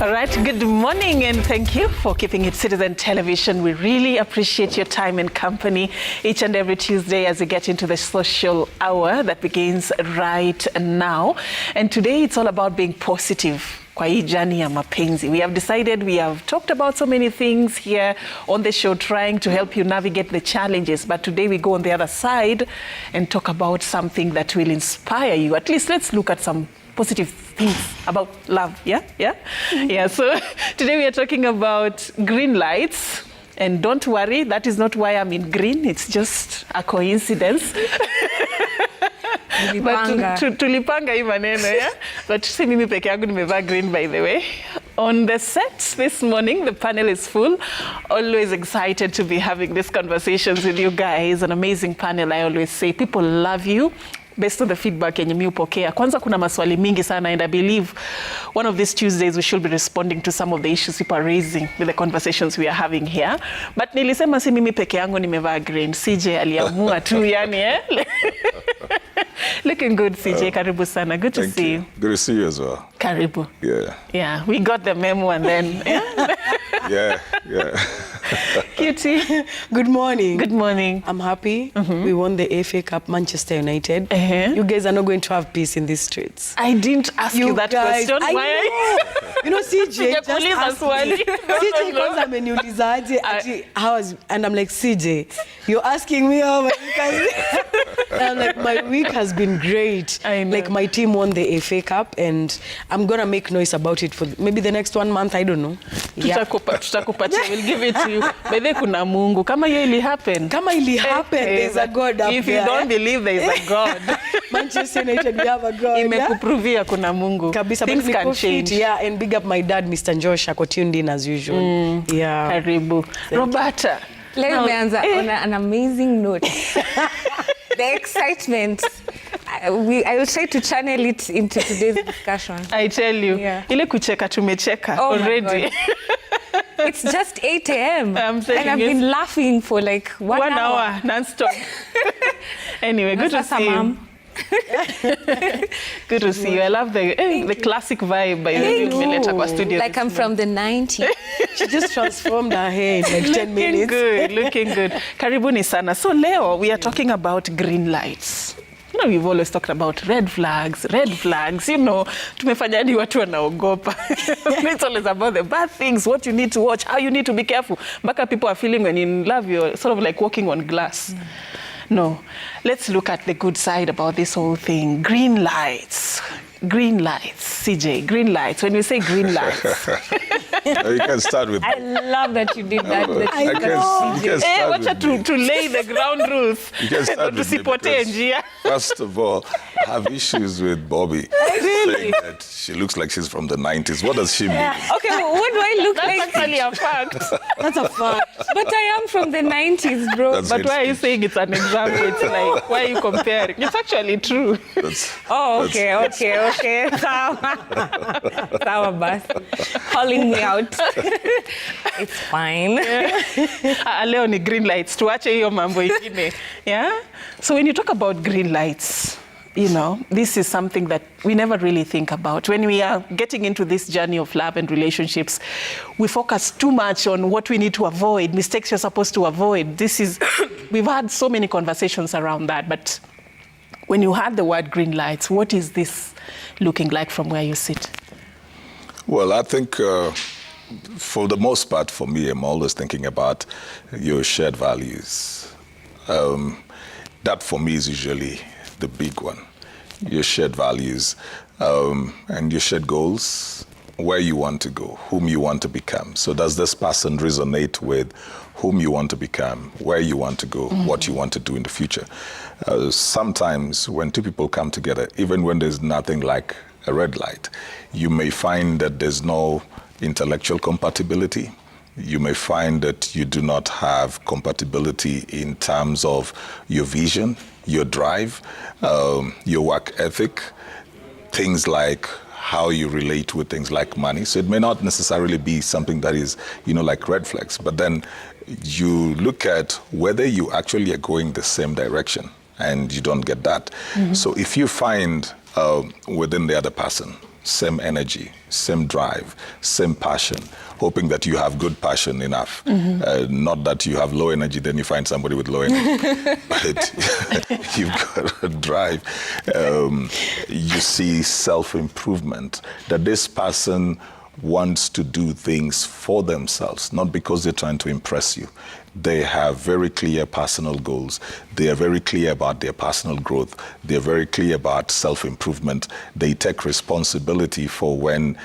All right, good morning and thank you for keeping it Citizen Television. We really appreciate your time and company each and every Tuesday as we get into the social hour that begins right now. And today it's all about being positive. Kwa hii journey ya mapenzi. We have decided, we have talked about so many things here on the show trying to help you navigate the challenges, but today we go on the other side and talk about something that will inspire you. At least let's look at some positive things about love, yeah? Yeah, so today we are talking about green lights. And don't worry, that is not why I'm in green, it's just a coincidence. But tulipanga hii maneno, yeah? But si mimi peke yangu nimevaa green, by the way. On the set this morning, the panel is full. Always excited to be having these conversations with you guys. An amazing panel, I always say. People love you. Based on the feedback yenye mi upokea. Kwanza kuna maswali mingi sana, and I believe one of these Tuesdays we should be responding to some of the issues people are raising with the conversations we are having here. But nilisema si mimi peke yangu nimevaa green. CJ aliamua tu yani Looking good, CJ. Karibu sana. Good to see you. Good to see you as well. Karibu. Yeah, we got the memo and then yeah. Cutie. Good morning. Good morning. I'm happy. We won the FA Cup, Manchester United. You guys are not going to have peace in these streets. I didn't ask you that guys, question. Why? You know, CJ just asked me. CJ kwanza ameniulizaje ati how was, and I'm like, CJ, you're asking me how my week has been. And I'm like, my week has been great. I know. Like my team won the FA Cup and I'm gonna make noise about it for maybe the next 1 month, I don't know. Tutakupatia, we'll give it to you. By the kuna Mungu. Kama hiyo ili happen. Kama ili happen, there's a God up if there. If you don't believe there is a God. Manchester United, we have a God. Imekuprovia kuna Mungu. Kabisa, things can change. Yeah, and big up my dad, Mr. Josh, ako tuned in as usual. Yeah. Karibu. Roberta. Let me answer on an amazing note. The excitement. I will try to channel it into today's discussion. I tell you. Yeah. Ile kucheka tumecheka already. It's just 8 a.m. And I've been laughing for like one hour non-stop. Anyway, good to see you. Good to see you. I love the classic vibe by the studio. Like I'm from the 90s. She just transformed her hair in like 10 minutes. Looking good. Karibuni sana. So Leo, we are talking about green lights. You know, we've always talked about red flags. You know, tumefanya hadi watu wanaogopa. It's always about the bad things, what you need to watch, how you need to be careful. Mpaka people are feeling when in love, you're sort of like walking on glass. No, let's look at the good side about this whole thing. Green lights, CJ, green lights. When you say green lights. You can start with... I love that you did that. I can start with to lay the ground rules. You can start with me because, first of all, I have issues with Bobby saying that she looks like she's from the 90s. What does she mean? Okay, what do I look like? That's actually a fact. That's a fact. But I am from the 90s, bro. But why are you saying it's an example? It's like, why are you comparing? It's actually true. Okay. Sawa basi. Calling me out. It's fine. Leo ni green lights. Tuache hiyo mambo ingine. Yeah? So when you talk about green lights, you know, this is something that we never really think about. When we are getting into this journey of love and relationships, we focus too much on what we need to avoid, mistakes you're supposed to avoid. We've had so many conversations around that, but when you heard the word green lights, what is this looking like from where you sit? Well, I think for the most part, for me, I'm always thinking about your shared values. That for me is usually the big one. Your shared values and your shared goals, where you want to go, whom you want to become. So does this person resonate with whom you want to become, where you want to go, what you want to do in the future? Sometimes when two people come together, even when there's nothing like a red light, you may find that there's no intellectual compatibility. You may find that you do not have compatibility in terms of your vision, your drive, your work ethic, things like how you relate with things like money. So it may not necessarily be something that is, like red flags, but then you look at whether you actually are going the same direction and you don't get that. So if you find within the other person same energy, same drive, same passion, hoping that you have good passion enough. Not that you have low energy, then you find somebody with low energy. But you've got a drive. You see self-improvement, that this person wants to do things for themselves, not because they're trying to impress you. They have very clear personal goals. They are very clear about their personal growth. They're very clear about self-improvement. They take responsibility for when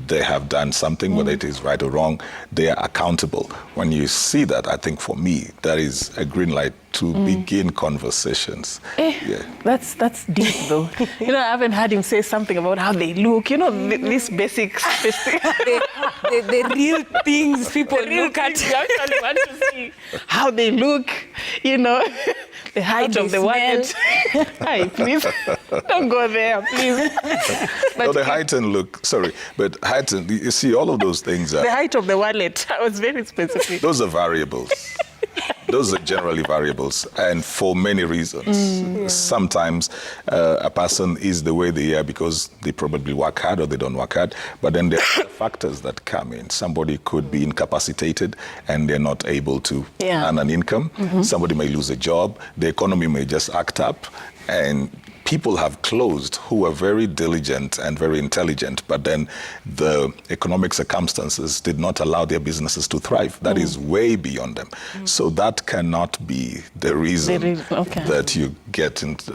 they have done something, whether it is right or wrong. They are accountable. When you see that, I think for me, that is a green light to begin conversations. That's deep, though. You know, I haven't heard him say something about how they look. You know, these basic the real things people look at. You actually want to see how they look, you know, the height of the wallet. Hi, please, don't go there, please. No, the height and look, sorry, but height and, you see, all of those things are... The height of the wallet, I was very specific. Those are variables. Those are generally variables, and for many reasons. Sometimes a person is the way they are because they probably work hard or they don't work hard, but then there are factors that come in. Somebody could be incapacitated and they're not able to earn an income. Somebody may lose a job. The economy may just act up, and people have closed who are very diligent and very intelligent, but then the economic circumstances did not allow their businesses to thrive. That is way beyond them. So that cannot be the reason that you get into...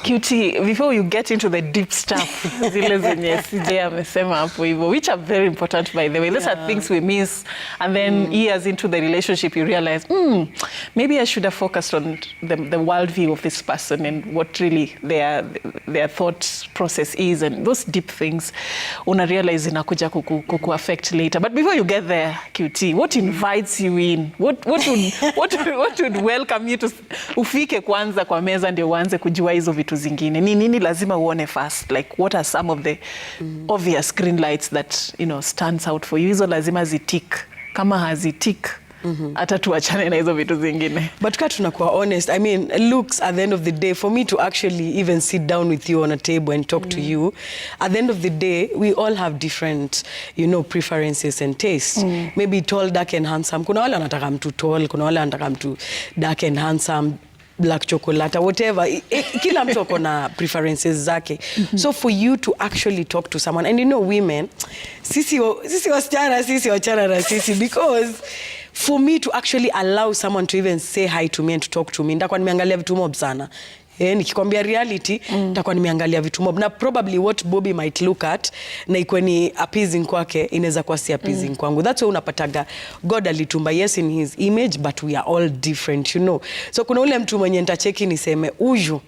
QT, before you get into the deep stuff, zile zenye CJ amesema hapo hivyo, which are very important, by the way. Those are things we miss. And then years into the relationship, you realize, maybe I should have focused on the worldview of this person and what really their thought process is, and those deep things una realize inakuja kuku affect later. But before you get there, QT, what invites you in? What would welcome you to ufike kwanza kwa meza ndio uanze kujua hizo vitu zingine? Ni nini lazima uone first? Like, what are some of the obvious green lights that, you know, stands out for you? Hizo lazima zitik. Kama hazitik, hata tuachane na hizo vitu zingine. But kama tunakuwa honest, I mean, looks at the end of the day, for me to actually even sit down with you on a table and talk to you, at the end of the day, we all have different, you know, preferences and tastes. Maybe tall, dark and handsome. Kuna wale wanataka mtu tall, kuna wale wanataka mtu dark and handsome, black chocolate, whatever. Kila mtu ako na preferences zake. So for you to actually talk to someone, and you know, women, sisi wachana na sisi, because for me to actually allow someone to even say hi to me and to talk to me, ndakuwa nimeangalia vitu mob sana. Nikikwambia reality, nitakuwa nimeangalia vitu mob. Na probably what Bobby might look at, na ikuwe ni appeasing kwake, inaweza kuwa si appeasing kwangu. That's why unapataga God alitumba, yes, in his image, but we are all different, you know. So kuna ule mtu mwenye nitacheki niseme, uju,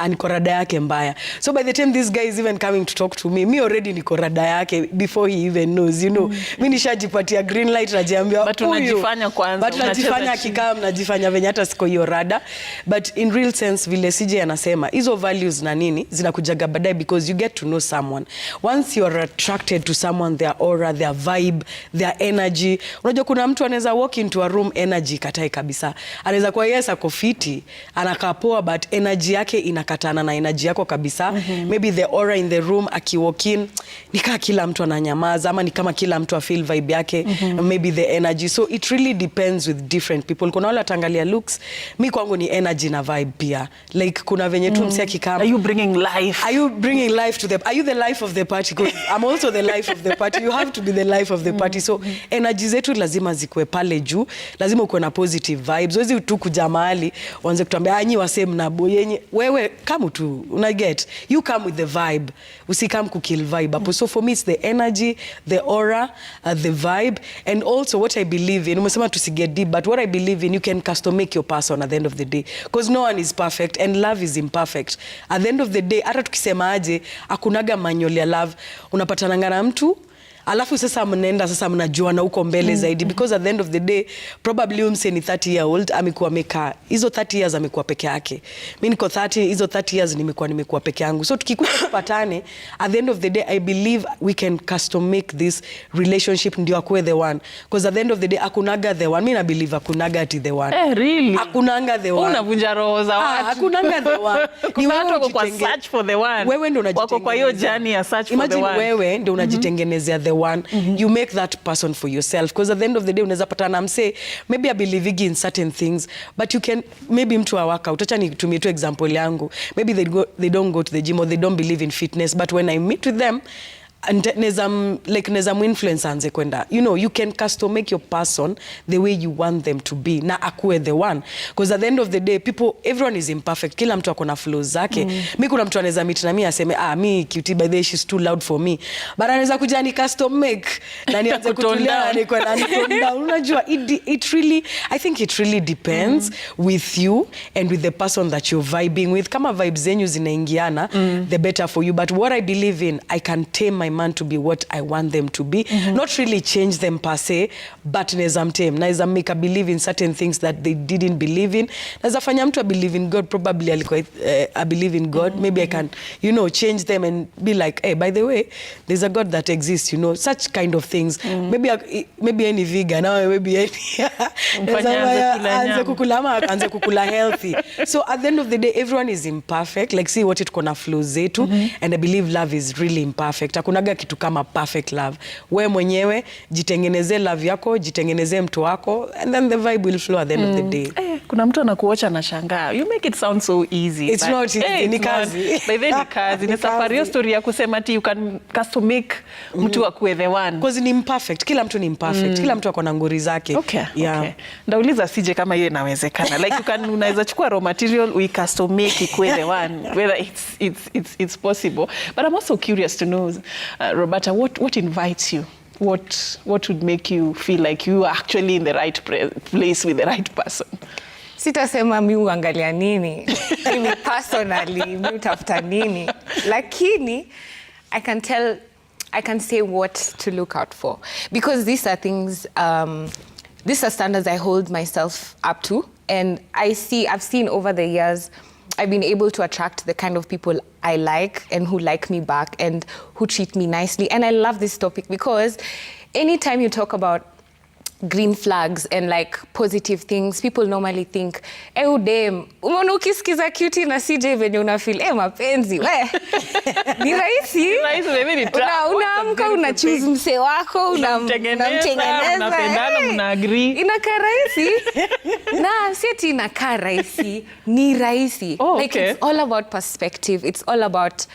niko rada yake mbaya. So by the time this guy is even coming to talk to me, me already niko rada yake before he even knows, you know. Mimi nishajipatia green light, najiambia but unajifanya kwanza, but unajifanya kikam, najifanya venye hata siko hiyo rada. But in real sense, vile CJ anasema, hizo values na nini zinakujaga baadaye, because you get to know someone. Once you are attracted to someone, their aura, their vibe, their energy. Unajua kuna mtu anaweza walk into a room, energy katai kabisa. Anaweza kuwa yes ako fiti, anakaa poa, but energy yake inakatana na energy yako kabisa. Maybe the aura in the room, akiwalk in, nikaa kila mtu ananyamaza, ama ni kama kila mtu feel vibe yake, maybe the energy. So it really depends with different people. Kuna wale atangalia looks, mi kwangu ni energy na vibe pia. Like kuna venye tu msia kikama. Are you bringing life? Are you bringing life to the... Are you the life of the party? Because I'm also the life of the party. You have to be the life of the party. So energy zetu lazima zikuwe pale juu. Lazima ukuwe na positive vibes. Wezi tu kuja mahali wanze kutuambia anyi wase mnabo yenye. Wewe come tu, unaget. You come with the vibe. Usikam kukill vibe. So for me it's the energy, the aura, the vibe, and also what I believe in. Umesema tusiget deep, but what I believe in, you can custom make your person at the end of the day. Because no one is perfect and love is imperfect. At the end of the day, hata tukisema aje, akunaga manual ya love. Unapatananga na mtu, alafu sasa mnaenda sasa mnajuana huko mbele zaidi, because at the end of the day probably umse ni 30 year old amekuwa meka hizo 30 years amekuwa peke yake, mimi niko 30, hizo 30 years nimekuwa peke yangu. So tukikuja kupatane at the end of the day I believe we can custom make this relationship ndio akue the one, because at the end of the day akunaga the one. Mimi na believe akunaga ati the one. Really? Akunanga the one. Unavunja roho za watu. Akunanga the one. Ni watu wako kwa search for the one. Wewe ndio unajitengenezea. Wako kwa hiyo journey ya search for the one. Imagine wewe ndio unajitengenezea the one. You make that person for yourself, because at the end of the day unaweza patana na mse maybe I believe in certain things, but you can maybe mtu awaka. Utacha nitumie tu example yangu. Maybe they don't go to the gym or they don't believe in fitness, but when I meet with them and neza influence anze kwenda, you know, you can custom make your person the way you want them to be na akue the one, because at the end of the day everyone is imperfect, kila mtu akona flaws zake. Mimi kuna mtu anaweza meet na mimi aseme me cutie by the way she's too loud for me, but anaweza kuja ni custom make na nianze kutulia ni kwa nani down. Unajua it really, I think it really depends with you and with the person that you're vibing with. Kama vibes zenyu zinaingiana the better for you, but what I believe in, I can tame my man to be what I want them to be. Not really change them per se, but naeza mtame, naeza make a believe in certain things that they didn't believe in. Naeza fanya mtu believe in God, probably alikuwa I believe in God. Maybe I can, you know, change them and be like, hey, by the way, there's a God that exists, you know, such kind of things. Maybe any vegan, now maybe any anze kukula healthy. So at the end of the day, everyone is imperfect. Like, see what it kona flows zetu, and I believe love is really imperfect. Hakunaga kitu kama perfect love. Wewe mwenyewe jitengenezee love yako, jitengenezee mtu wako, and then the vibe will flow at the end of the day. Kuna mtu anakuocha na shangaa. You make it sound so easy. It's not easy. Ni kazi. By the ni kazi. Ni safari ya story ya kusema ati you can custom make mtu akue the one. Because ni imperfect. Kila mtu ni imperfect. Kila mtu akona nguri zake. Okay. Ndauliza sije kama hiyo inawezekana. Like unaweza chukua raw material, we custom make ikue the one. Whether it's possible. But I'm also curious to know, Roberta, what invites you? What would make you feel like you are actually in the right place with the right person? Sitasema mi uangalia nini. Mimi personally, mi utafuta nini. Lakini, I can say what to look out for. Because these are things, these are standards I hold myself up to. And I've seen over the years, I've been able to attract the kind of people I like and who like me back and who treat me nicely. And I love this topic because anytime you talk about green flags and like positive things, people normally think, dem, umeona ukisikiza cutie na CJ venye unafeel, mapenzi, we. Ni rahisi. Unaamka, unachoose mse wako, unamtengeneza. Unapendana, mna-agree. Inakaa rahisi. Na si ati inakaa rahisi, ni rahisi. Like it's all about perspective. It's all about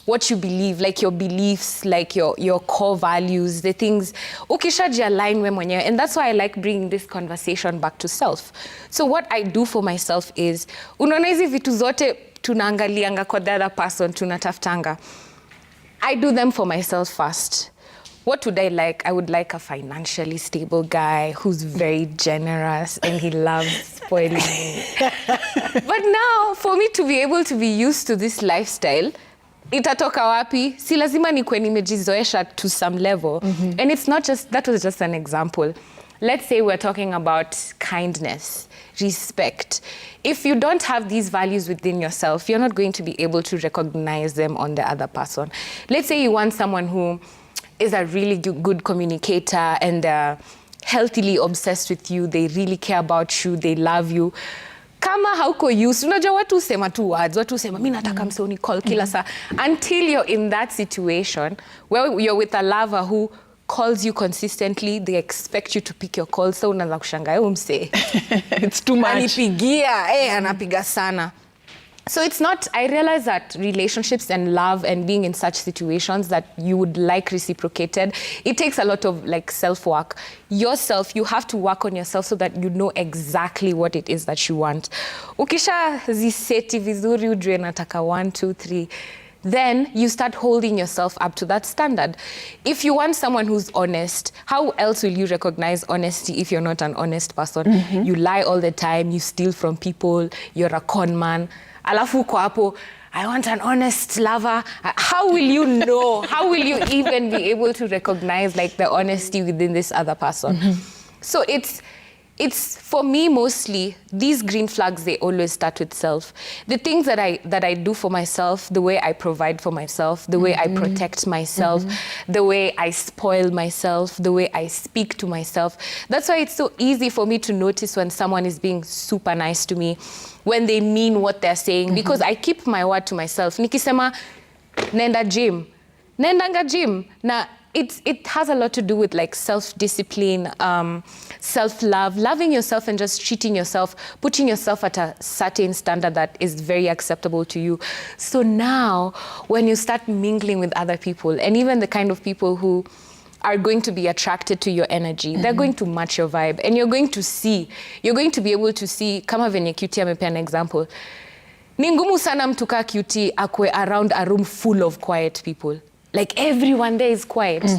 what you believe, like your beliefs, like your core values, the things ukishaji align we mwenyewe. And that's why I like bringing this conversation back to self. So what I do for myself is, unaona hizi vitu zote tunaangalianga kwa the other person, tunataftanga. I do them for myself first. What would I like? I would like a financially stable guy who's very generous and he loves spoiling me. But now, for me to be able to be used to this lifestyle, itatoka wapi? Si lazima nikwe nimejizoesha to some level. And it's not just, that was just an example. Let's say we're talking about kindness, respect. If you don't have these values within yourself, you're not going to be able to recognize them on the other person. Let's say you want someone who is a really good communicator and healthily obsessed with you. They really care about you. They love you. Kama hauko used, unajua watu usema tu words, watu usema mimi nataka mse unicall kila saa. Until you're in that situation where you're with a lover who calls you consistently, they expect you to pick your call, so unaanza kushangaa mse. It's too much. Anipigia, anapiga sana. So it's not, I realize that relationships and love and being in such situations that you would like reciprocated, it takes a lot of like self-work. Yourself, you have to work on yourself so that you know exactly what it is that you want. Ukisha ziseti vizuri ujue nataka 1, 2, 3, then you start holding yourself up to that standard. If you want someone who's honest, how else will you recognize honesty if you're not an honest person? You lie all the time, you steal from people, you're a con man. Alafu kwa hapo, I want an honest lover. How will you know? How will you even be able to recognize like the honesty within this other person? So it's for me mostly these green flags, they always start with self. The things that I do for myself, the way I provide for myself, the way I protect myself, the way I spoil myself, the way I speak to myself. That's why it's so easy for me to notice when someone is being super nice to me, when they mean what they're saying, because I keep my word to myself. Nikisema nendanga gym. Na it has a lot to do with like self-discipline, self-love, loving yourself and just treating yourself, putting yourself at a certain standard that is very acceptable to you. So now when you start mingling with other people, and even the kind of people who are going to be attracted to your energy, they're going to match your vibe, and you're going to be able to see, kama venye Cutie amepea an example, ni ngumu sana mtu kaa Cutie akwe around a room full of quiet people. Like everyone there is quiet.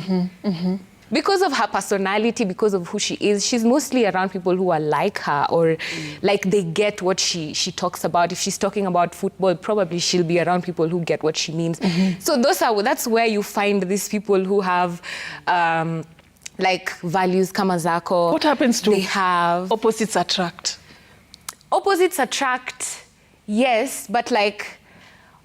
Because of her personality, because of who she is, she's mostly around people who are like her, or like they get what she talks about. If she's talking about football, probably she'll be around people who get what she means. So that's where you find these people who have like values kama zako. What happens to they have opposites attract? Opposites attract, yes, but like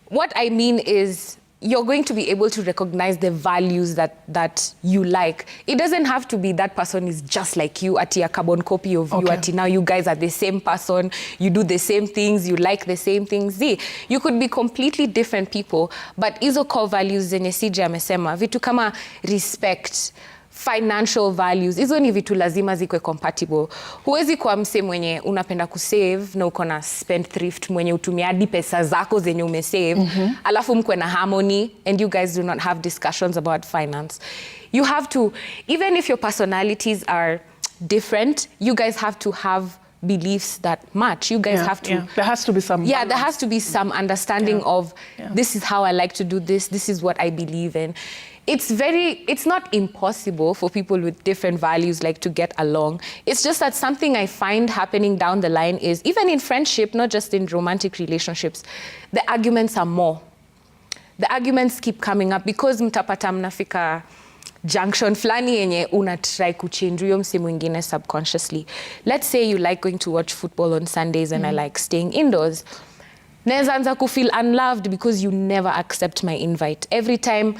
what I mean is you're going to be able to recognize the values that you like. It doesn't have to be that person is just like you, ati a carbon copy of you, ati now you guys are the same person, you do the same things, you like the same things. You could be completely different people, but hizo core values zenye CJ amesema, vitu kama respect, financial values, hizo ni vitu lazima zikwe compatible. Huwezi kuwa mse mwenye unapenda kusave na uko na spendthrift mwenye utumia hadi pesa zako zenye umesave, alafu mkwe na harmony and you guys do not have discussions about finance. You have to, even if your personalities are different, you guys have to have beliefs that match. You guys have to... There has to be some... Yeah, there has to be some understanding of this is how I like to do this is what I believe in. It's not impossible for people with different values like to get along. It's just that something I find happening down the line is, even in friendship, not just in romantic relationships, the arguments are more. The arguments keep coming up because mtapata mnafika junction flani yenye una try kuchange huyo mse mwingine subconsciously. Let's say you like going to watch football on Sundays and I like staying indoors. Naeza anza ku feel unloved because you never accept my invite. Every time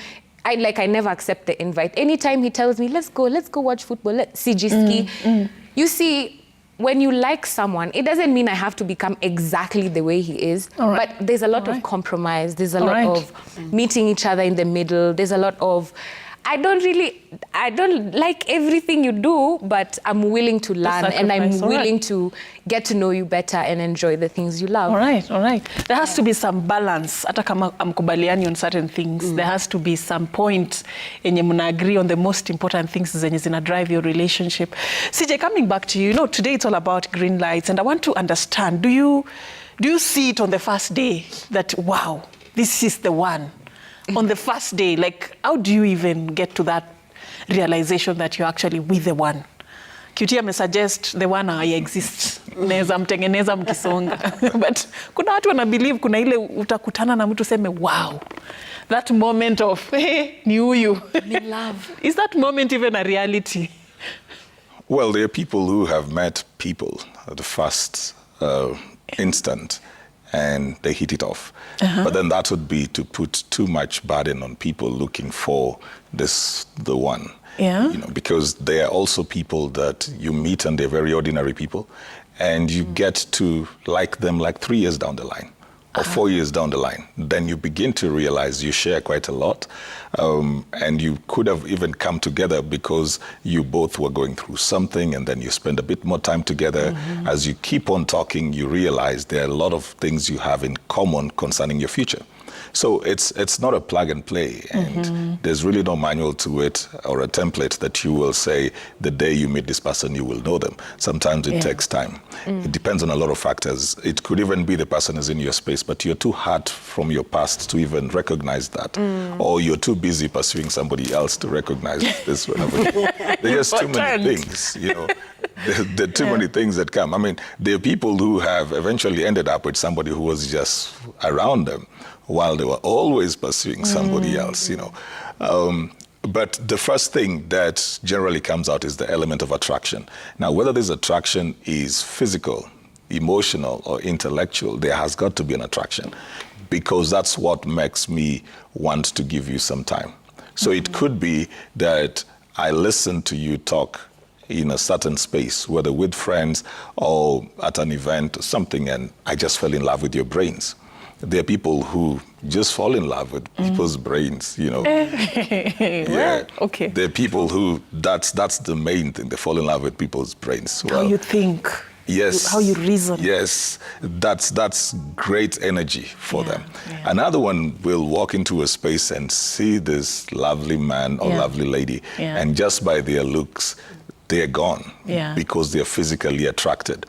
I never accept the invite. Anytime he tells me, let's go watch football, let's see Jiski. You see, when you like someone, it doesn't mean I have to become exactly the way he is, but there's a lot of compromise. There's a lot of meeting each other in the middle. There's a lot of, I don't like everything you do, but I'm willing to learn and I'm willing to get to know you better and enjoy the things you love. All right. There has to be some balance. Hata kama amkubaliani on certain things, there has to be some point yenye mna agree on the most important things zenye zina drive your relationship. CJ, coming back to you, today it's all about green lights, and I want to understand, do you see it on the first day that, wow, this is the one? On the first day, like, how do you even get to that realization that you're actually with the one? Cutie may suggest the one exists. Neza mtengeneza mkisonga. But kuna watu wana believe kuna ile utakutana na mtu seme, wow, that moment of, hey, ni huyu. In love. Is that moment even a reality? Well, there are people who have met people at the first instant and they hit it off. But then that would be to put too much burden on people looking for the one. Yeah. Because there are also people that you meet and they're very ordinary people, and you get to like them like 3 years down the line or 4 years down the line. Then you begin to realize you share quite a lot, and you could have even come together because you both were going through something, and then you spend a bit more time together. As you keep on talking, you realize there are a lot of things you have in common concerning your future. So it's not a plug and play, and there's really no manual to it or a template that you will say the day you meet this person you will know them. Sometimes it takes time. It depends on a lot of factors. It could even be the person is in your space, but you're too hurt from your past to even recognize that, or you're too busy pursuing somebody else to recognize this. There's just too many things, There are too many things that come. I mean, there are people who have eventually ended up with somebody who was just around them, while they were always pursuing somebody else, you know. But the first thing that generally comes out is the element of attraction. Now, whether this attraction is physical, emotional, or intellectual, there has got to be an attraction, because that's what makes me want to give you some time. So it could be that I listen to you talk in a certain space, whether with friends or at an event or something, and I just fell in love with your brains. There are people who just fall in love with people's brains, you know. Well, okay. There are people who, that's the main thing, they fall in love with people's brains. How you think. Yes. How you reason. Yes, that's great energy for them. Yeah. Another one will walk into a space and see this lovely man or lovely lady, and just by their looks, they're gone because they're physically attracted.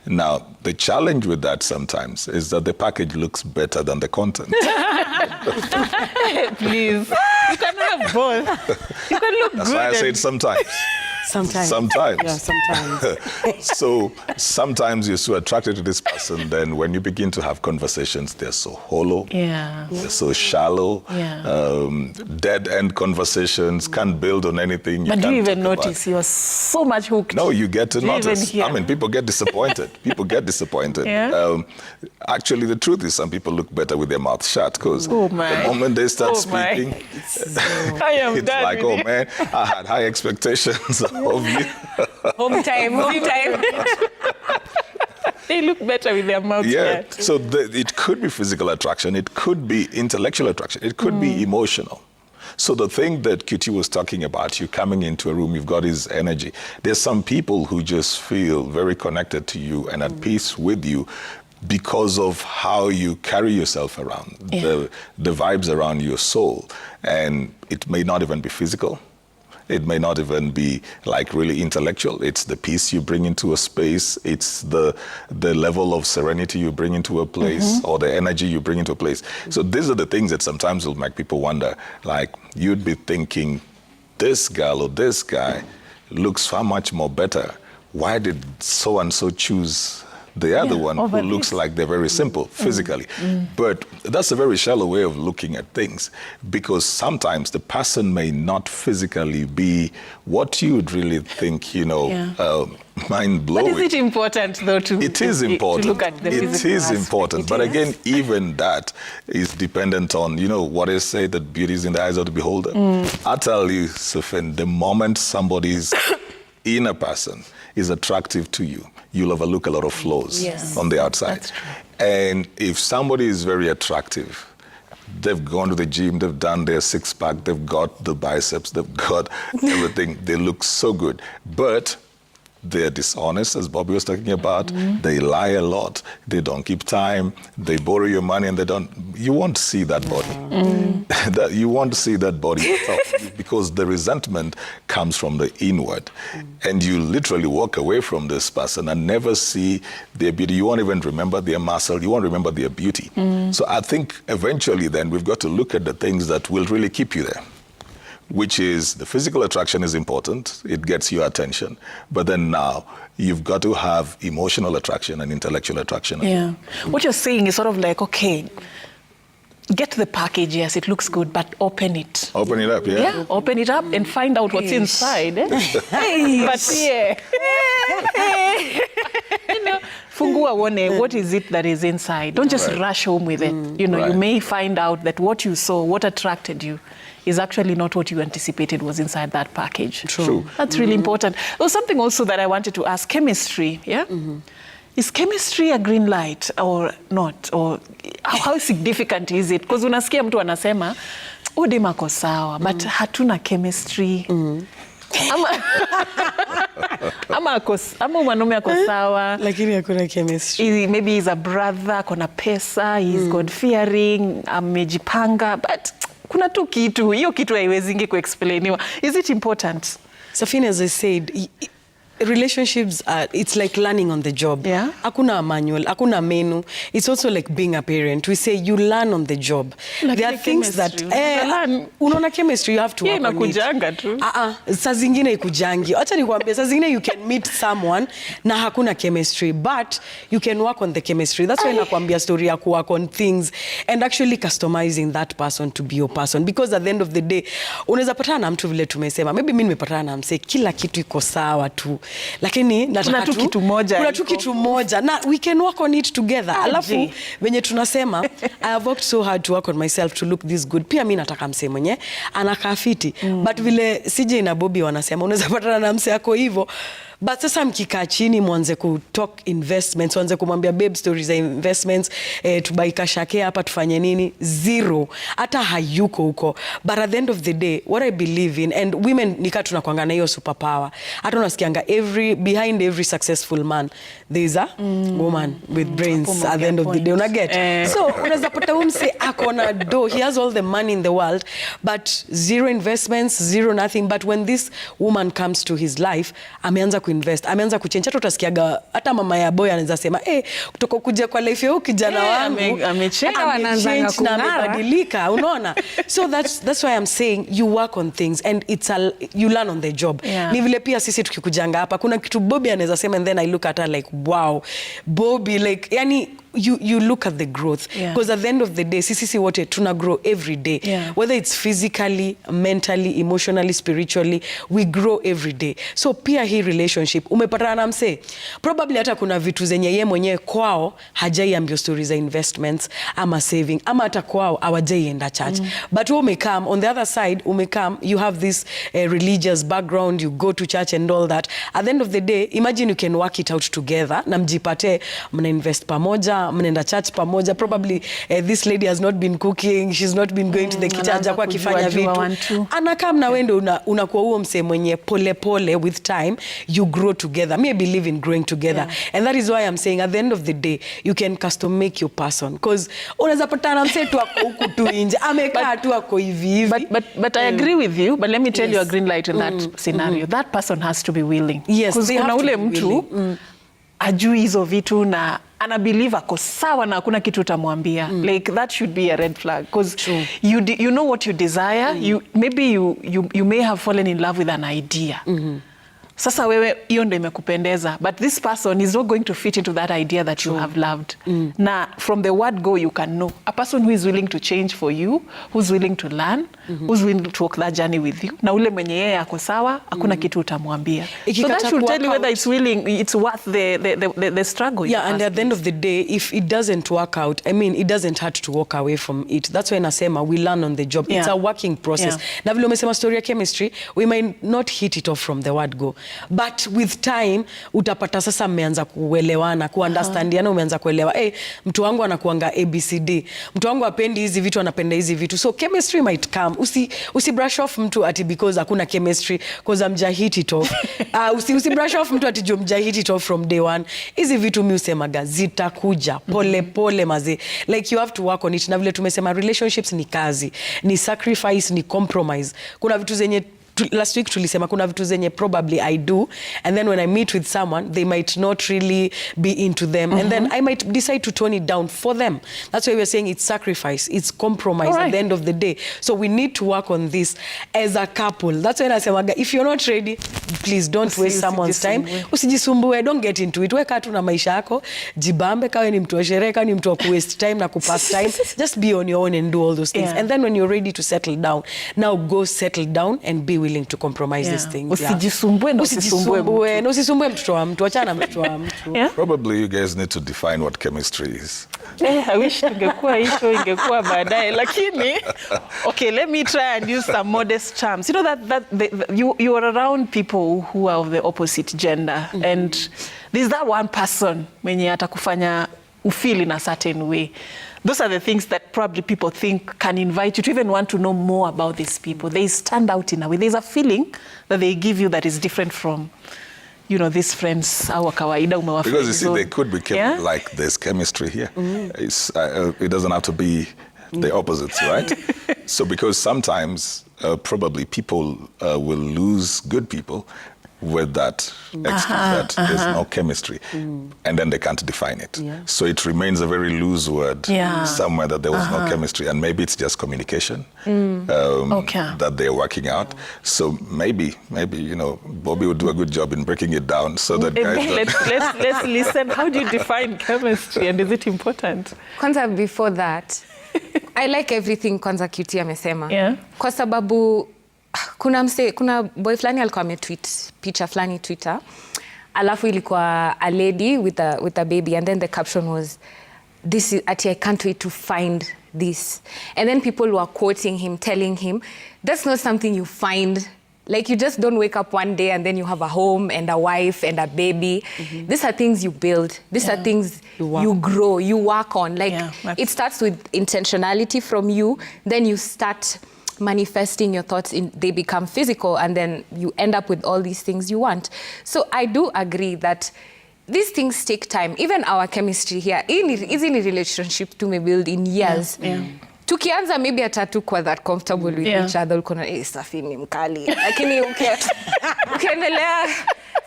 Now, the challenge with that sometimes is that the package looks better than the content. Please, you can have both. You can look That's good. why I said sometimes. Sometimes. Yeah, sometimes. So sometimes you're so attracted to this person, then when you begin to have conversations, they're so hollow. Yeah. They're so shallow. Yeah. Dead-end conversations, can't build on anything. But do you even talk notice you're so much hooked? No, you get to Do you even notice. hear? I mean, people get disappointed. People get disappointed. Yeah? Actually, the truth is some people look better with their mouth shut, because Oh, the my. moment they start Oh, my. speaking, I am it's done like, with oh you. man, I had high expectations of you. Home time. They look better with their mouths shut. So it could be physical attraction, it could be intellectual attraction, it could be emotional. So the thing that QT was talking about, you coming into a room, you've got his energy. There's some people who just feel very connected to you and at peace with you because of how you carry yourself around, the vibes around your soul. And it may not even be physical. It may not even be like really intellectual. It's the peace you bring into a space. It's the level of serenity you bring into a place, or the energy you bring into a place. So these are the things that sometimes will make people wonder, like you'd be thinking, this girl or this guy looks far much more better. Why did so-and-so choose the other one who looks like they're very simple physically? But that's a very shallow way of looking at things, because sometimes the person may not physically be what you would really think, you know, mind-blowing. But is it important, though, to It is important. To look at the physical It is aspect? important. But again, even that is dependent on, you know, what they say, that beauty is in the eyes of the beholder. I tell you, Sufin, the moment somebody's in a person is attractive to you, you'll overlook a lot of flaws on the outside. That's true. And if somebody is very attractive, they've gone to the gym, they've done their six-pack, they've got the biceps, they've got everything, they look so good. But they're dishonest, as Bobby was talking about. They lie a lot. They don't keep time. They borrow your money and they don't. You won't see that body. You won't see that body at all, because the resentment comes from the inward. And you literally walk away from this person and never see their beauty. You won't even remember their muscle. You won't remember their beauty. So I think eventually then we've got to look at the things that will really keep you there, which is the physical attraction is important. It gets your attention. But then now you've got to have emotional attraction and intellectual attraction. Yeah. What you're saying is sort of like, okay, get the package, yes, it looks good, but open it. Open it up, yeah? Open it up and find out what's inside. But you know, fungua one, what is it that is inside? Don't just rush home with it. You know, you may find out that what you saw, what attracted you, is actually not what you anticipated was inside that package. True. That's really important. There was something also that I wanted to ask, chemistry, yeah? Is chemistry a green light or not? Or how significant is it? Because unasikia mtu anasema, dem ako sawa, but hatuna chemistry. Ama mwanaume ako sawa, lakini hakuna chemistry. maybe he's a brother, akona pesa, he's God-fearing, amejipanga, but kuna tu kitu, hiyo kitu haiwezingi kuexplainiwa. Is it important? Safina, as I said, relationships it's like learning on the job. Yeah. Hakuna manual, hakuna menu. It's also like being a parent. We say you learn on the job. Like there are things that learn. Unaona chemistry, you have to Yeah, work on it. inakujanga tu. Saa zingine ikujangi. Acha nikwambie, saa zingine you can meet someone na hakuna chemistry, but you can work on the chemistry. That's why nakwambia story ya work on things and actually customizing that person to be your person, because at the end of the day unaweza patana na mtu vile tumesema, maybe mimi nimepatana na mse kila kitu iko sawa tu, lakini nataka kuna tu kitu moja na we can work on it together. Alafu venye tunasema I have worked so hard to work on myself to look this good. Pia mimi nataka mse mwenye anakaa fiti. But vile CJ na Bobby wanasema unaweza patana na mse yako hivyo, but sasa mkikaa chini mwanze ku talk investments, mwanze kumwambia babe stories za investments, tubaika shake hapa tufanye nini, zero, hata hayuko huko. But at the end of the day what I believe in, and women nika tunakuanga na hiyo superpower, hata unasikianga behind every successful man there is a woman with brains at the end of the day, una get so unaweza pata umse akona do, he has all the money in the world but zero investments, zero nothing, but when this woman comes to his life ameanza kuinvest, ameanza kuchange. Hata utasikiaga hata mama ya boy anaweza sema kutoka kuja kwa life yao kijana wangu amechange na amebadilika, unaona. So that's why I'm saying you work on things and you learn on the job. Ni vile pia sisi tukikujanga hapa kuna kitu Bobby anaweza sema and then I look at her like wow Bobby, like yani you look at the growth, because at the end of the day sisi wote tuna grow every day, whether it's physically, mentally, emotionally, spiritually, we grow every day. So pia hii relationship umepatana na mse probably hata kuna vitu zenye yeye mwenyewe kwao hajaiambia stories za investments ama saving, ama hata kwao hawajaienda church, but wewe umekam on the other side, you have this religious background, you go to church and all that. At the end of the day imagine you can work it out together na mjipate mna invest pamoja, mnaenda church pamoja, probably this lady has not been cooking, she's not been going to the kitchen, hajakuwa akifanya vitu, anakaa na wewe ndio unakuwa huo mse mwenye pole pole, with time you grow together. Me I believe in growing together, and that is why I'm saying at the end of the day you can custom make your person, because unaweza patana mse tu ako huku tu nje amekaa tu ako hivi. But I agree with you, but let me tell you a green light in that scenario. That person has to be willing. Yes, kuna ule mtu ajui hizo vitu na ana believe ako sawa na hakuna kitu utamwambia. Like that should be a red flag, because you know what you desire. Maybe you may have fallen in love with an idea. Sasa wewe hiyo ndio imekupendeza, but this person is not going to fit into that idea that you have loved. Na from the word go you can know a person who is willing to change for you, who's willing to learn, who's willing to walk that journey with you. Na ule mwenye yeye ako sawa, hakuna kitu utamwambia. So that should tell you whether it's worth the struggle. Yeah, and at the end of the day if it doesn't work out, I mean it doesn't hurt to walk away from it. That's why nasema we learn on the job. It's a working process. Na vile umesema story ya chemistry, we might not hit it off from the word go, but with time utapata sasa mmeanza kuelewana, kuunderstandiana, umeanza kuelewa mtu wangu anakuanga ABCD, mtu wangu apendi hizi vitu, anapenda hizi vitu. So chemistry might come. Usi brush off mtu ati because hakuna chemistry, because amja hit it off. Usi brush off mtu ati jo mja hit it off from day one. Hizi vitu mimi usemaga zitakuja pole pole maze, like you have to work on it. Na vile tumesema relationships ni kazi, ni sacrifice, ni compromise. Kuna vitu zenye last week tulisema kuna vitu zenye probably I do, and then when I meet with someone they might not really be into them, and then I might decide to tone it down for them. That's why we're saying it's sacrifice, it's compromise at the end of the day. So we need to work on this as a couple. That's why I say if you're not ready, please don't waste someone's time. Usijisumbue, don't get into it. Weka tu na maisha yako, jibambe, kawe ni mtu wa sherehe, kawe ni mtu wa waste time na kupass time. Just be on your own and do all those things. And then when you're ready to settle down, now go settle down and be willing to compromise these things. Usijisumbue na usisumbue mtoto wa mtu, achana mtoto wa mtu. Probably you guys need to define what chemistry is. I wish ingekuwa hicho, ingekuwa baadaye, lakini okay, let me try and use some modest terms. You know that you are around people who are of the opposite gender, and there's that one person mwenye atakufanya ufeel in a certain way. Those are the things that probably people think can invite you to even want to know more about these people. They stand out in a way. There's a feeling that they give you that is different from, you know, these friends. Because you see, they could be like there's chemistry here. It doesn't have to be the opposites, right? So because sometimes probably people will lose good people with that that there's no chemistry, and then they can't define it. So it remains a very loose word somewhere that there was no chemistry, and maybe it's just communication that they're working out. So maybe Bobby would do a good job in breaking it down so that guys let's listen. How do you define chemistry, and is it important? Kwanza, before that, I like everything Kwanza QT amesema. Kwa sababu kuna boy flani alikuwa ametweet picha flani Twitter, alafu ilikuwa a lady with a baby, and then the caption was, "This is ati, I can't wait to find this." And then people were quoting him, telling him, that's not something you find. Like, you just don't wake up one day and then you have a home and a wife and a baby. These are things you build. These are things you grow, you work on. Like, it starts with intentionality from you, then you start manifesting your thoughts, they become physical, and then you end up with all these things you want. So I do agree that these things take time. Even our chemistry here, easy relationship to me build in years. Tukianza maybe hatatukwa that comfortable with each other, ukona Safi ni mkali, lakini ukiendelea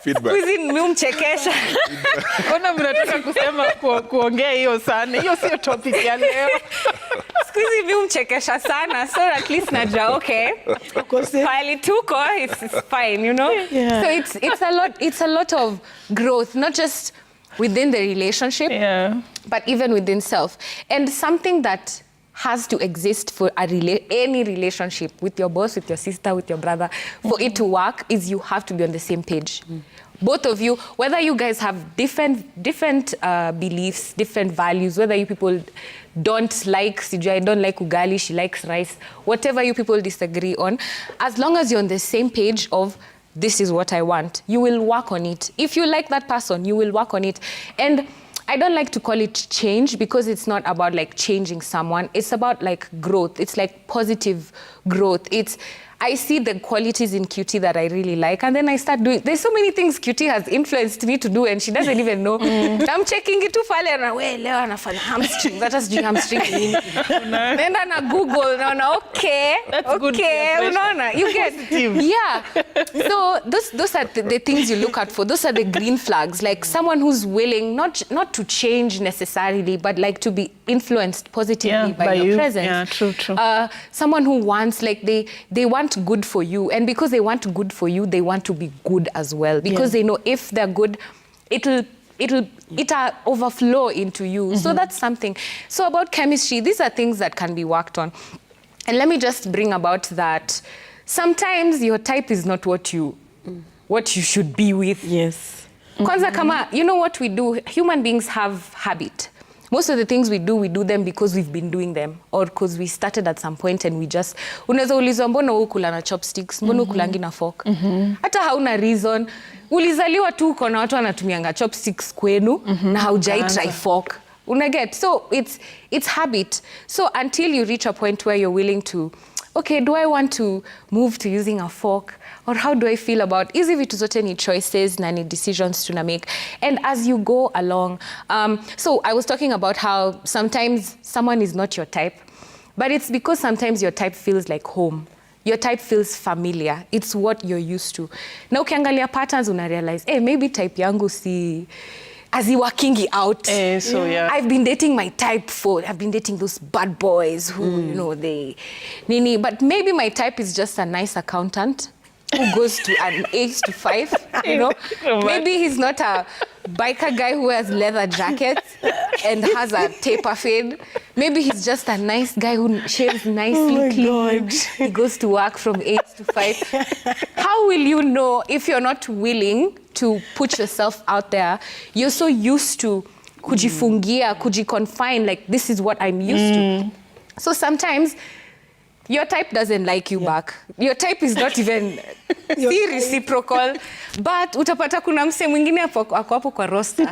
squeezing ni umchekesha. Ona mnataka kusema kuongea hiyo sana, hiyo sio topic ya leo. Squeezing ni umchekesha sana, so at least najua okay, pali tuko, it's fine, you know. So it's a lot of growth, not just within the relationship, but even within self. And something that has to exist for any relationship, with your boss, with your sister, with your brother, for it to work, is you have to be on the same page. Both of you, whether you guys have different beliefs, different values, whether you people don't like, I don't like ugali, she likes rice, whatever you people disagree on, as long as you're on the same page of, this is what I want, you will work on it. If you like that person, you will work on it. And I don't like to call it change, because it's not about like changing someone. It's about like growth. It's like positive growth. I see the qualities in QT that I really like, and then I start doing. There's so many things QT has influenced me to do, and she doesn't even know. I'm checking it too far, and leo anafanya hamstring. That is hamstring. Then I Google, okay, that's okay, good. You get, So those are the things you look out for. Those are the green flags. Like someone who's willing not to change necessarily, but like to be influenced positively by your presence. Yeah, true. Someone who wants, like they want good for you, and because they want good for you, they want to be good as well, because they know if they're good, it'll overflow into you. So that's something. So about chemistry, these are things that can be worked on. And let me just bring about that sometimes your type is not what you should be with. Kwanza kama, you know what we do, human beings have habit. Most of the things we do them because we've been doing them, or because we started at some point and we just, unaweza ulizwa mbona ukula na chopsticks, mbona ukulangi na fork. Hata hauna reason. Ulizaliwa tu uko na watu wanatumianga chopsticks kwenu na haujai try fork. Unaget? So it's habit. So until you reach a point where you're willing to, okay, do I want to move to using a fork? Or how do I feel about, hizi vitu zote ni choices na ni decisions to make. And as you go along, so I was talking about how sometimes someone is not your type, but it's because sometimes your type feels like home. Your type feels familiar. It's what you're used to. Na ukiangalia patterns una realize, maybe type yangu si working out. I've been dating my type I've been dating those bad boys who, but maybe my type is just a nice accountant who goes to an 8 to 5, Maybe he's not a biker guy who wears leather jackets and has a taper fade. Maybe he's just a nice guy who shaves nicely clean. He goes to work from 8 to 5. How will you know if you're not willing to put yourself out there? You're so used to kujifungia, kujiconfine, like this is what I'm used to. So sometimes your type doesn't like you back. Your type is not even reciprocal. But utapata kuna mse mwingine hapo kwa roster.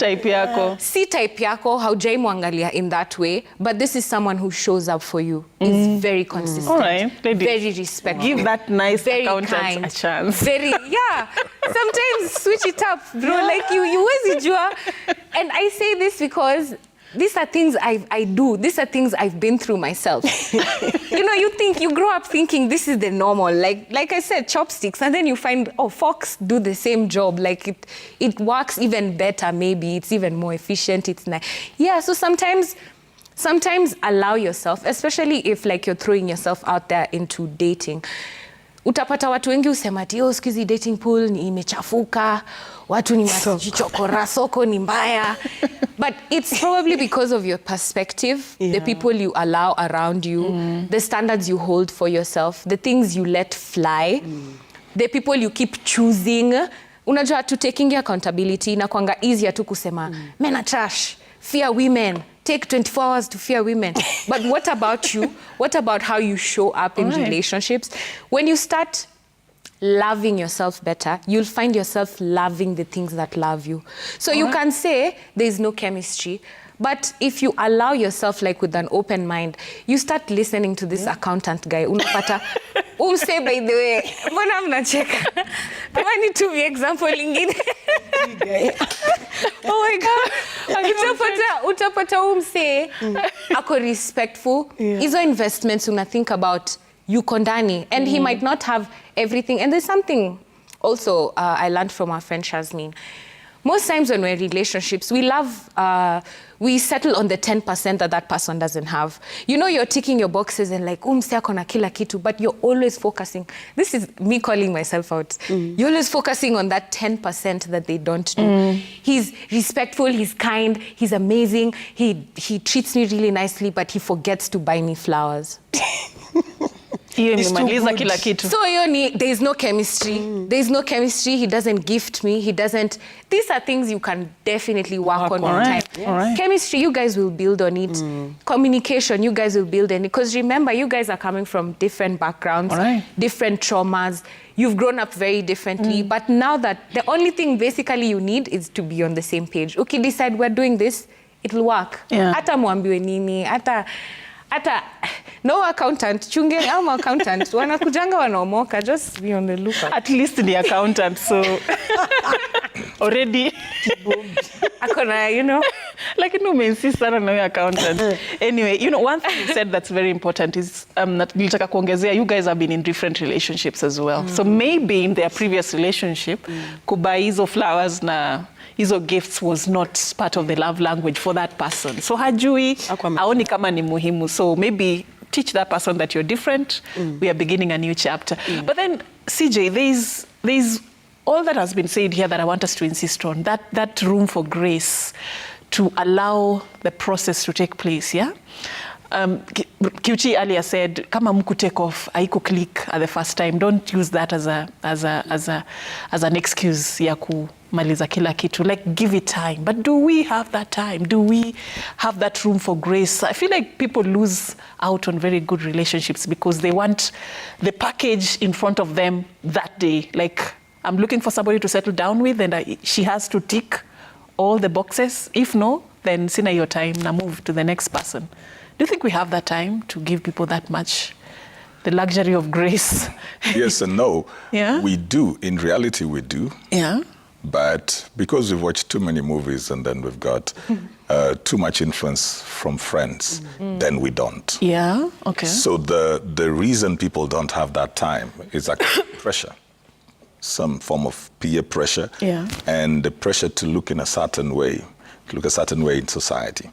Si type yako, haujai muangalia in that way. But this is someone who shows up for you. Is very consistent. All right, ladies. Very respectful. Give that nice very accountant kind. a chance. Sometimes switch it up, bro. Like you always jua. And I say this because these are things I do. These are things I've been through myself. You grow up thinking this is the normal. Like I said, chopsticks, and then you find, forks do the same job. Like it works even better. Maybe it's even more efficient. It's nice. Yeah. So sometimes allow yourself, especially if like you're throwing yourself out there into dating. Utapata watu wengi usema ati siku hizi dating pool ni imechafuka, watu ni majichokora, soko ni mbaya. But it's probably because of your perspective, the people you allow around you, the standards you hold for yourself, the things you let fly, the people you keep choosing. Unajua to taking accountability na kwanga easier tu kusema men are trash, fear women. Take 24 hours to fear women. But what about you? What about how you show up in relationships? When you start loving yourself better, you'll find yourself loving the things that love you. So you can say there's no chemistry, but if you allow yourself, like with an open mind, you start listening to this accountant guy. Unapata, say by the way, mbona mnacheka? Kwani tu example lingine? Oh my God. Utapata say ako respectful. Hizo investments una think about yuko ndani, and he might not have everything. And there's something also I learned from our friend Shazmin. Most times when we're in relationships, we settle on the 10% that person doesn't have. You're ticking your boxes and like, mse ako na kila kitu, but you're always focusing. This is me calling myself out. You're always focusing on that 10% that they don't do. He's respectful, he's kind, he's amazing, he treats me really nicely, but he forgets to buy me flowers. So there's no chemistry. There's no chemistry. He doesn't gift me. These are things you can definitely work on time. Yes. Chemistry, you guys will build on it. Communication, you guys will build on it. Because remember, you guys are coming from different backgrounds, different traumas. You've grown up very differently. But now that the only thing basically you need is to be on the same page. Okay, decide we're doing this, it'll work. Ata muambiwe nini, ata no accountant, chunge ama accountant, wanakujanga wanaomoka, just be on the lookout. At least the accountant, so already akona, like insist sana na accountant. Anyway, one thing you said that's very important is nilitaka kuongezea, you guys have been in different relationships as well. So maybe in their previous relationship, kubai hizo flowers na hizo gifts was not part of the love language for that person. So hajui, aoni kama ni muhimu. So maybe teach that person that you're different. We are beginning a new chapter. But then, CJ, there's all that has been said here that I want us to insist on, that room for grace to allow the process to take place, yeah? Kiuchi earlier said, kama mku take off, haiku click at the first time, don't use that as an excuse ya kumaliza kila kitu. Like, give it time. But do we have that time? Do we have that room for grace? I feel like people lose out on very good relationships because they want the package in front of them that day. Like, I'm looking for somebody to settle down with, and she has to tick all the boxes. If no, then sina your time, na move to the next person. Do you think we have that time to give people that much, the luxury of grace? Yes and no. Yeah? We do. In reality, we do. Yeah. But because we've watched too many movies and then we've got too much influence from friends, then we don't. Yeah, okay. So the reason people don't have that time is actually pressure. Some form of peer pressure. Yeah. And the pressure to look in a certain way. Look a certain way in society,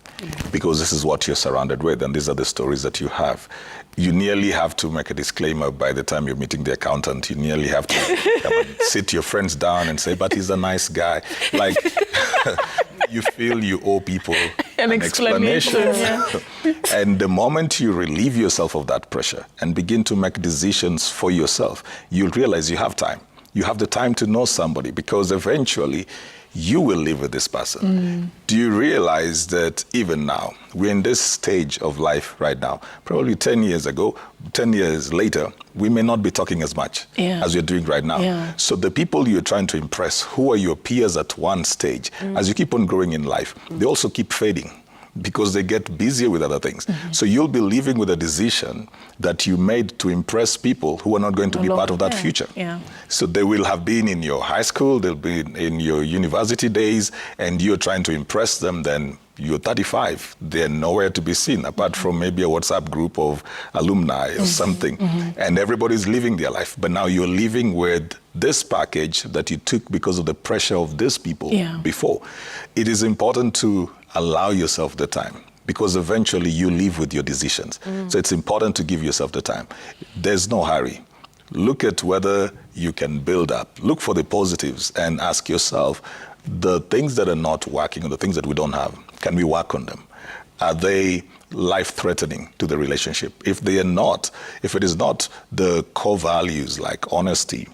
because this is what you're surrounded with, and these are the stories that you have. You nearly have to make a disclaimer by the time you're meeting the accountant. You nearly have to come and sit your friends down and say, but he's a nice guy. Like, you feel you owe people an explanation. Yeah. And the moment you relieve yourself of that pressure and begin to make decisions for yourself, you'll realize you have time. You have the time to know somebody, because eventually you will live with this person. Do you realize that even now, we're in this stage of life right now, probably 10 years ago, 10 years later, we may not be talking as much as you're doing right now. Yeah. So the people you're trying to impress, who are your peers at one stage, as you keep on growing in life, they also keep fading, because they get busier with other things. So you'll be living with a decision that you made to impress people who are not going to be part of that future. Yeah. So they will have been in your high school, they'll be in your university days, and you're trying to impress them, then you're 35, they're nowhere to be seen apart from maybe a WhatsApp group of alumni or something. And everybody's living their life. But now you're living with this package that you took because of the pressure of these people before. It is important to allow yourself the time, because eventually you live with your decisions. So it's important to give yourself the time. There's no hurry. Look at whether you can build up. Look for the positives and ask yourself, the things that are not working or the things that we don't have, can we work on them? Are they life-threatening to the relationship? If they are not, if it is not the core values like honesty,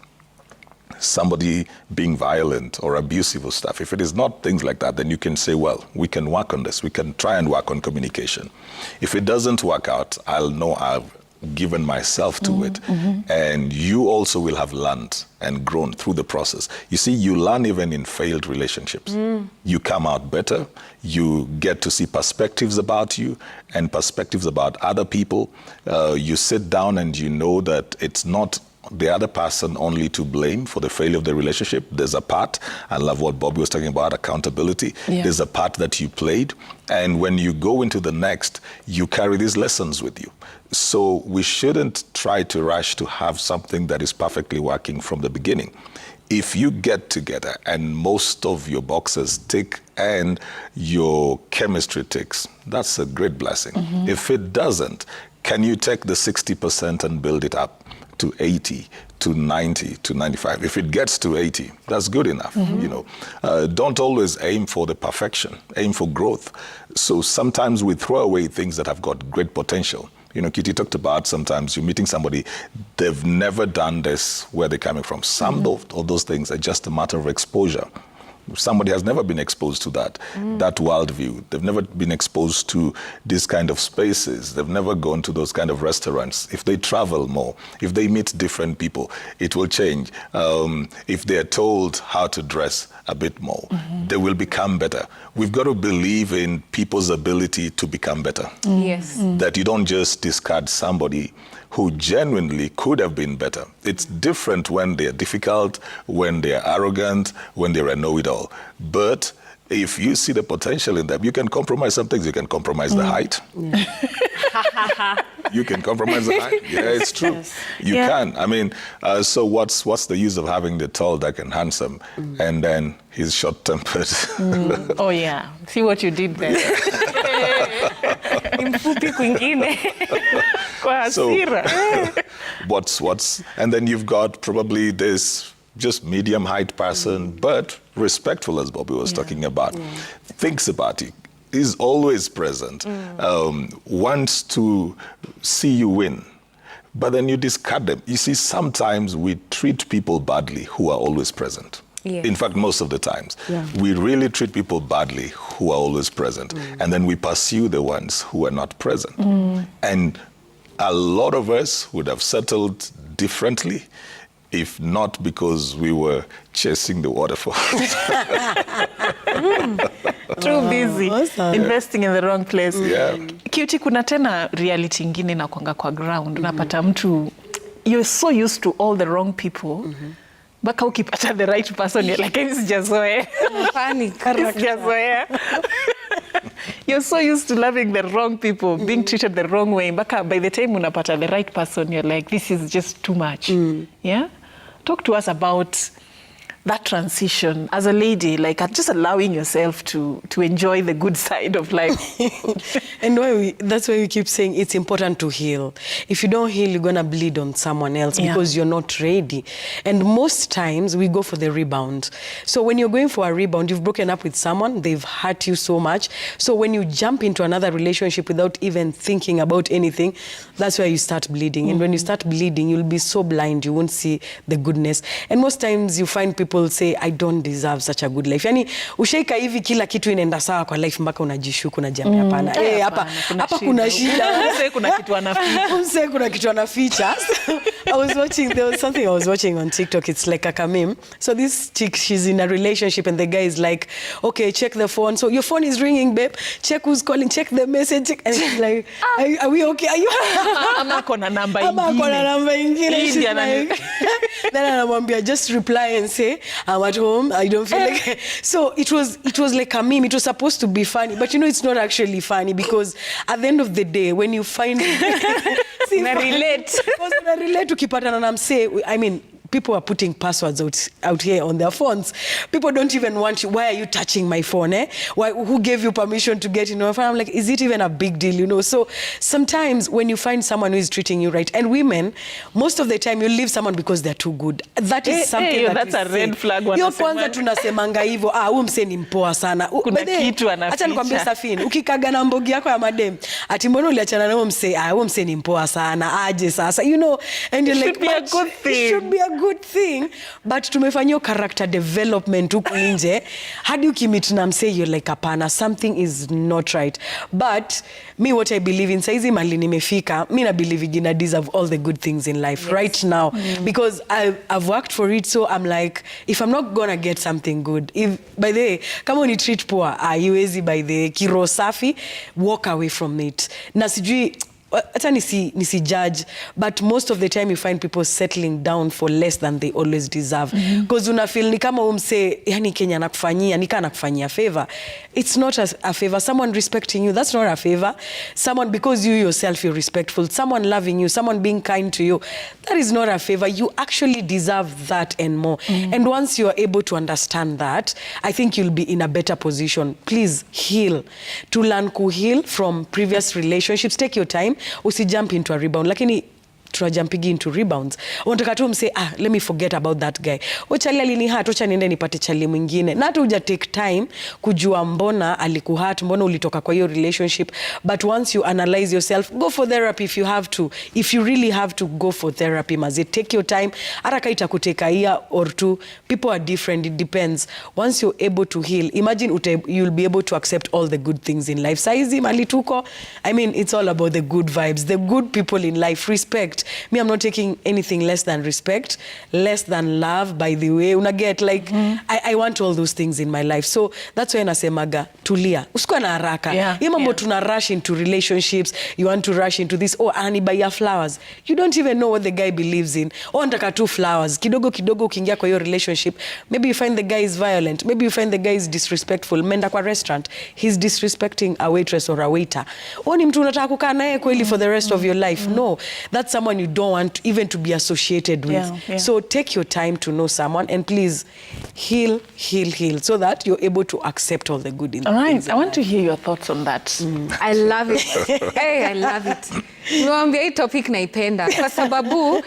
somebody being violent or abusive or stuff, if it is not things like that, then you can say, well, we can work on this. We can try and work on communication. If it doesn't work out, I'll know I've given myself to it. And you also will have learned and grown through the process. You see, you learn even in failed relationships. You come out better. You get to see perspectives about you and perspectives about other people. You sit down and you know that it's not the other person only to blame for the failure of the relationship. There's a part, I love what Bobby was talking about, accountability. There's a part that you played. And when you go into the next, you carry these lessons with you. So we shouldn't try to rush to have something that is perfectly working from the beginning. If you get together and most of your boxes tick and your chemistry ticks, that's a great blessing. If it doesn't, can you take the 60% and build it up to 80, to 90, to 95? If it gets to 80, that's good enough. You know, don't always aim for the perfection, aim for growth. So sometimes we throw away things that have got great potential. You know, Kitty talked about sometimes you're meeting somebody, they've never done this, where they're coming from. Some of those things are just a matter of exposure. Somebody has never been exposed to that worldview. They've never been exposed to these kind of spaces. They've never gone to those kind of restaurants. If they travel more, if they meet different people, it will change. If they're told how to dress a bit more, they will become better. We've got to believe in people's ability to become better. Yes. That you don't just discard somebody who genuinely could have been better. It's different when they're difficult, when they're arrogant, when they're a know-it-all. But if you see the potential in them, you can compromise some things. You can compromise the height. You can compromise the height. Yeah, it's true. Yes. You can. I mean, so what's the use of having the tall, dark, and handsome, and then he's short-tempered? Oh yeah, see what you did there. Mfupi kwingine. Kwa hasira. What's and then you've got probably this just medium height person, but respectful, as Bobby was talking about, thinks about you, is always present, wants to see you win, but then you discard them. You see, sometimes we treat people badly who are always present. Yeah. In fact, most of the times, we really treat people badly who are always present, and then we pursue the ones who are not present. And a lot of us would have settled differently if not because we were chasing the waterfall. Too busy investing in the wrong place. Cutie, kuna tena reality ingine na kwanga kwa ground. Unapata mtu, you're so used to all the wrong people. Baka ukipata the right person, you're like, sijazoea. Sijazoea. You're so used to loving the wrong people, being treated the wrong way. Baka by the time unapata the right person, you're like, this is just too much. Yeah? Talk to us about that transition as a lady, like just allowing yourself to enjoy the good side of life. And that's why we keep saying it's important to heal. If you don't heal, you're going to bleed on someone else because you're not ready. And most times we go for the rebound. So when you're going for a rebound, you've broken up with someone, they've hurt you so much. So when you jump into another relationship without even thinking about anything, that's where you start bleeding. And when you start bleeding, you'll be so blind, you won't see the goodness. And most times you find people say, I don't deserve such a good life. Yani, ushaika hivi kila kitu inaenda sawa kwa life mpaka unajishuku na jamii hapana. Hapa kuna shida. Mse kuna kitu anaficha. Mse kuna kitu anaficha. There was something I was watching on TikTok. It's like a meme. So this chick, she's in a relationship and the guy is like, okay, check the phone. So your phone is ringing, babe. Check who's calling, check the message. And she's like, are we okay? Are you? Ama kona namba ingine. Ama kona namba ingine. She's like, then anamwambia, just reply and say, okay, I'm at home, I don't feel like... So it was like a meme. It was supposed to be funny, but you know, it's not actually funny, because at the end of the day, when you find... relate ukipatana na msee, I mean, people are putting passwords out here on their phones. People don't even want you. Why are you touching my phone? Who gave you permission to get in my phone? I'm like, is it even a big deal? You know. So sometimes when you find someone who is treating you right, and women, most of the time you leave someone because they're too good. That is something that's a red flag. Yo kwanza tunasemanga hivyo, huyu msee ni mpoa sana. Kuna kitu anaficha. Acha nikwambie Safini, ukikaga na mbogi yako ya madem, ati mbona uliachana na huyo msee? Huyo msee ni mpoa sana. Aje sasa. You know, and you're like, it should be a good thing. It should be a good thing, but tumefanyia character development huku nje hadi ukimit na msee you're like hapana, something is not right. But me, what I believe in, saizi mali nimefika, mi na believe gina deserve all the good things in life right now, because I've worked for it. So I'm like, if I'm not gonna get something good, if by the way kama uni treat poor, haiwezi by the kiro safi, walk away from it. Na sijui hata nisi judge, but most of the time you find people settling down for less than they always deserve, because una feel ni kama umse, yani Kenya anakufanyia ni kana kufanyia favor. It's not a favor. Someone respecting you, that's not a favor. Someone, because you yourself you're respectful, someone loving you, someone being kind to you, that is not a favor. You actually deserve that and more. And once you are able to understand that, I think you'll be in a better position. Please heal. To learn to heal from previous relationships, take your time. Usijump into a rebound, lakini tunajumpigi into rebounds. Unataka tu mse, let me forget about that guy. Chali alinihat, wacha niende nipate chali mwingine. Na hata uja take time kujua mbona alikuhat, mbona ulitoka kwa hiyo relationship. But once you analyze yourself, go for therapy if you have to. If you really have to, go for therapy, mazi. Take your time. Hata kama itakuteka a year or two. People are different, it depends. Once you're able to heal, imagine you'll be able to accept all the good things in life. Saizi mali tuko, I mean, it's all about the good vibes, the good people in life, respect. Me, I'm not taking anything less than respect, less than love, by the way. Una get, like, I want all those things in my life. So that's why nasemaga, tulia. Usikuwa na haraka. Mambo tuna rush into relationships. You want to rush into this. Oh, ani buy your flowers. You don't even know what the guy believes in. Oh, nataka tu flowers. Kidogo kidogo ukiingia kwa hiyo relationship. Maybe you find the guy is violent. Maybe you find the guy is disrespectful. Menda kwa restaurant. He's disrespecting a waitress or a waiter. Oh, ni mtu unataka kukaa naye kweli for the rest of your life. No, that's someone you don't want even to be associated with. So take your time to know someone, and please heal so that you're able to accept all the good in all right, things. I want to hear your thoughts on that. I love it. Hey, I love it. Niwaambia hii topic naipenda kwa sababu,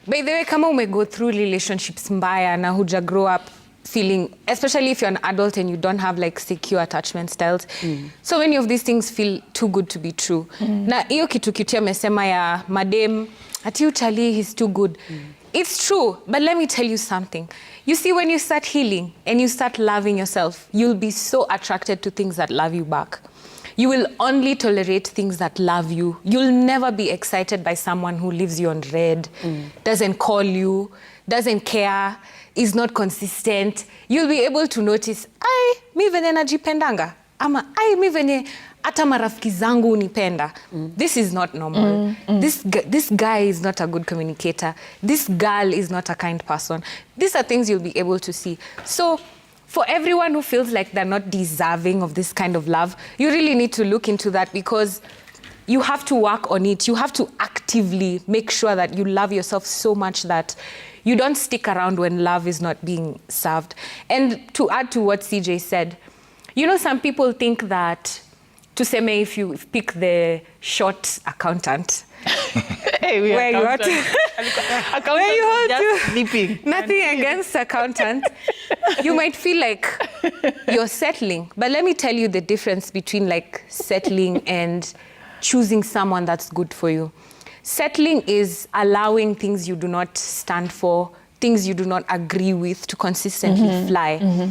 by the way, kama go through relationships mbaya na huja grow up feeling, especially if you're an adult and you don't have like secure attachment styles, so many of these things feel too good to be true. Na hiyo kitu kitu amesema ya madem ati uchali, he's too good. It's true, but let me tell you something. You see, when you start healing and you start loving yourself, you'll be so attracted to things that love you back. You will only tolerate things that love you. You'll never be excited by someone who leaves you on red, doesn't call you, doesn't care, is not consistent. You'll be able to notice, mi venye najipendanga, ama mi venye ata marafiki zangu unipenda. This is not normal. This guy is not a good communicator. This girl is not a kind person. These are things you'll be able to see. So for everyone who feels like they're not deserving of this kind of love, you really need to look into that, because you have to work on it. You have to actively make sure that you love yourself so much that you don't stick around when love is not being served. And to add to what CJ said, you know, some people think that, tuseme, if you pick the short accountant, where you hold to sleeping. Nothing against accountant. You might feel like you're settling. But let me tell you the difference between like settling and choosing someone that's good for you. Settling is allowing things you do not stand for, things you do not agree with, to consistently fly.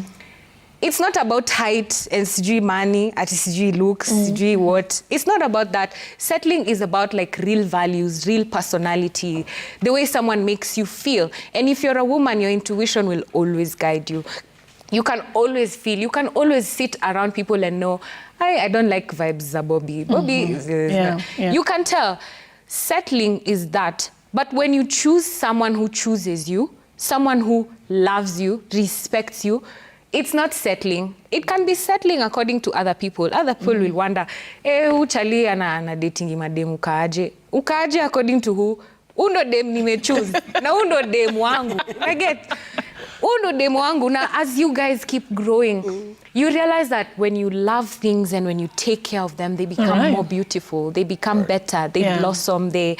It's not about height and sijui money, ati sijui looks, sijui what. It's not about that. Settling is about like real values, real personality, the way someone makes you feel. And if you're a woman, your intuition will always guide you. You can always feel, you can always sit around people and know, I don't like vibes za Bobby. Bobby is You can tell. Settling is that. But when you choose someone who chooses you, someone who loves you, respects you, it's not settling. It can be settling according to other people. Other people will wonder, uchali ana dating mademu ukaaje according to who? Undo dem nimechoose. Na undo dem wangu. I get. Undo dem wangu. Now, as you guys keep growing, you realize that when you love things and when you take care of them, they become more beautiful. They become better. They blossom. They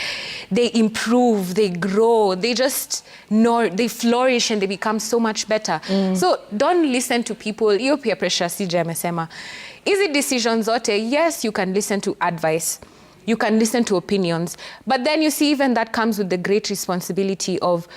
improve. They grow. They just they flourish and they become so much better. So don't listen to people. Iyo peer pressure CJ amesema. Easy decisions zote. Yes, you can listen to advice. You can listen to opinions. But then you see, even that comes with the great responsibility of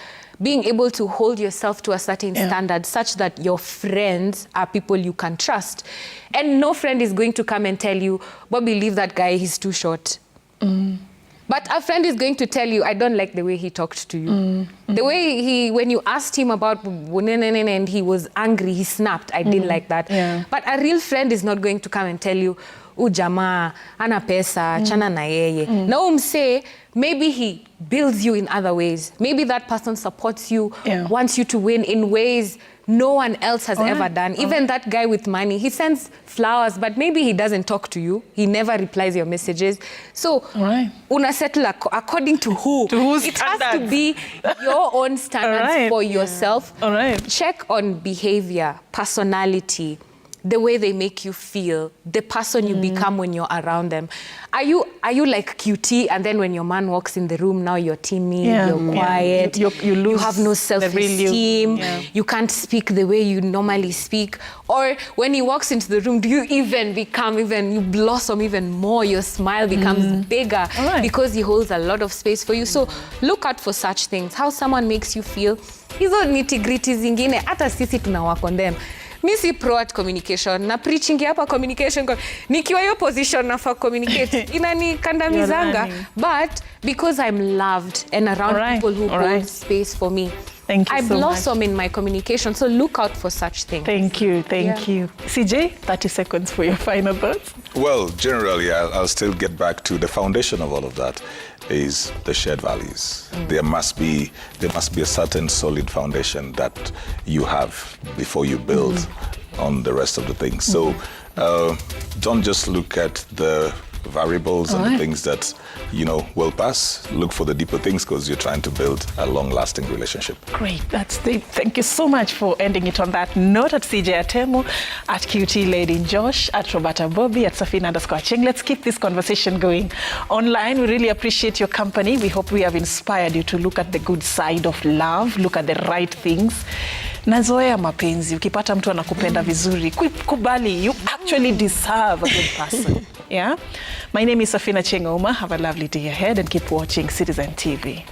being able to hold yourself to a certain standard such that your friends are people you can trust. And no friend is going to come and tell you, Bobby, leave that guy, he's too short. But a friend is going to tell you, I don't like the way he talked to you. The way when you asked him about and he was angry, he snapped, I didn't like that. But a real friend is not going to come and tell you, jamaa, ana pesa, chana na yeye. Now say, maybe he builds you in other ways. Maybe that person supports you, wants you to win in ways no one else has ever done. Even that guy with money, he sends flowers, but maybe he doesn't talk to you. He never replies your messages. So, una settle according to who? To whose it standards? has to be your own standards for yourself. Check on behavior, personality, the way they make you feel, the person you become when you're around them. Are you like QT, and then when your man walks in the room, now you're timid, you're quiet, you lose, you have no self-esteem, you can't speak the way you normally speak? Or when he walks into the room, do you even you blossom even more, your smile becomes bigger because he holds a lot of space for you? So look out for such things, how someone makes you feel. Hizo nitty-gritty zingine, hata sisi tunawako on them. Mi si pro at communication. Na preaching hapa communication. Nikiwa yo position na for communicate. Inanikandamizanga. But because I'm loved and around people who hold space for me, thank you I so blossom much in my communication. So look out for such things. Thank you. You. CJ, 30 seconds for your final thoughts. Well, generally, I'll still get back to the foundation of all of that is the shared values. There must be a certain solid foundation that you have before you build on the rest of the things. So don't just look at the variables and the things that will pass. Look for the deeper things because you're trying to build a long-lasting relationship. Great, that's deep. Thank you so much for ending it on that note. At CJ Atemu, at QT Lady Josh, at Roberta Bobby, at Safina_Cheng. Let's keep this conversation going online. We really appreciate your company. We hope we have inspired you to look at the good side of love, look at the right things. Nazoea mapenzi, ukipata mtu anakupenda vizuri, kubali, you actually deserve a good person. Yeah? My name is Safina Cheng Ouma. Have a lovely day ahead and keep watching Citizen TV.